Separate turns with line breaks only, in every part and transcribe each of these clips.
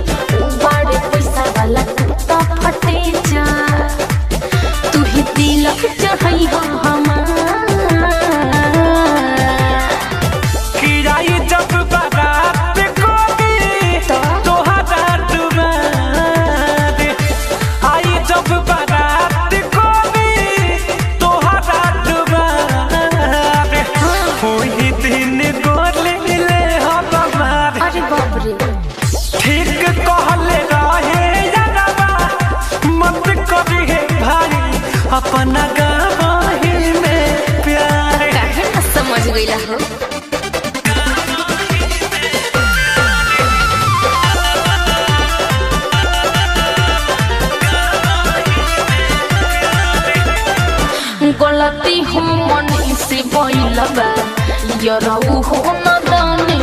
Teacher बड़े पैसा वाला तू तो फटे जा तू ही तिलक चढ़ाई हो हमार
किराई जब बारात कोबी तोहरा दुआरे आई जब बारात कोबी तोहरा दुआरे होई दिन गोले ले हम हमार।
अरे बाप रे
ठीक कहले रहे यारबा मत करी है भाई अपना गाँव में प्यार
काहे न समझ गइला हो गलती हो मन से बोइल बा यरऊ हो न दाने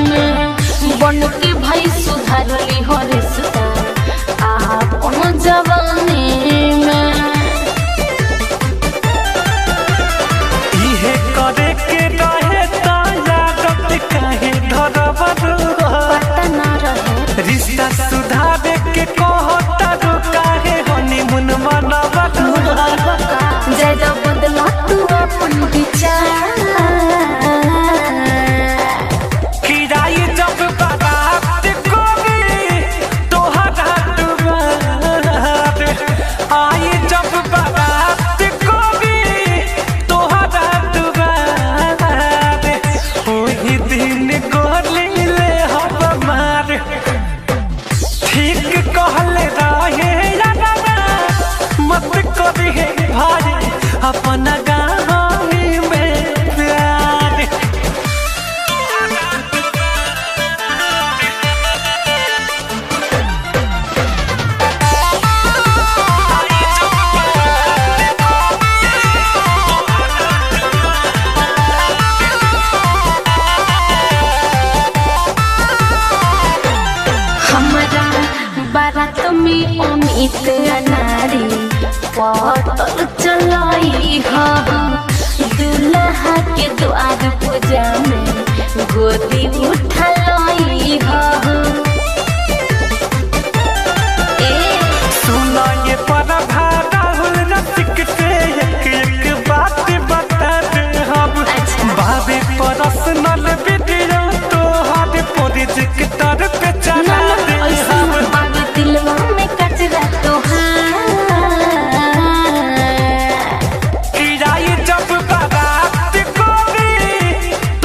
में बन के भाई सुधार ली हो रिश्ता आपन जवानी में
इहे करे के रहे ता यादत काहे धरबर
पता न रहे
रिश्ता सुधारे के कहता रो काहे हनीमून मनावत
ज्यादा बदला तू अपन विचार
किराई जब बारात कोबी तोहरा दुआरे आई जब बारात कोबी तोहरा दुआरे ओही दिन गोली ले हम हमार। ठीक कहले रहे यारबा मत करी है भाई अपना गाँव में प्यार
हमारा बारात में अमित अनारी पतल चलाई हा दूल्हा के द्वार पूजा में गोदी उठलाई हा
सुना ये पर राहुल रसिक से एक बात बता दे हम भाभी पर्सनल वीडियो तो हाथ प्रोजेक्टर पे चला दे हम
बाबे दिलवा में कचरा तोहार
किराई जब बारात कोबी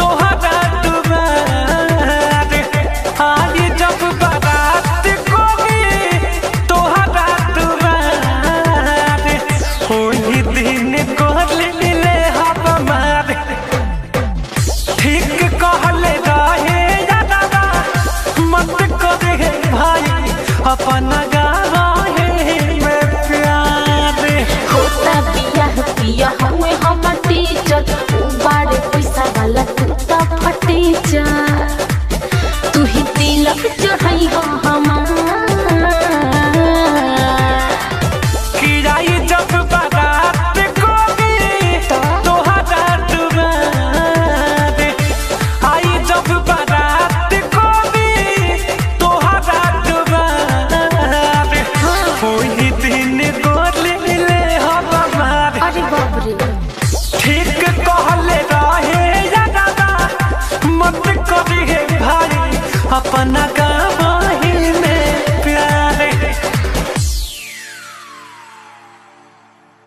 तोहरा दुआरे आई जब बारात कोबी तोहरा दुआरे होई दिन गोले ले हम हमार। ठीक कहले रहे यारबा मत करे भाई अपना गाँव में प्यार
होता बियाह पिया हुए हम टीचर बड़े पैसा वाला तू तो फटे जा तू ही तिलक चढ़ाई हो हमार
किराई जब बारात कोबी तोहरा दुआरे आई जब बारात कोबी तोहरा दुआरे होई दिन गोले ले हम हमार।
अरे बाप रे
ठीक कहले रहे यारबा मत करी है भाई अपना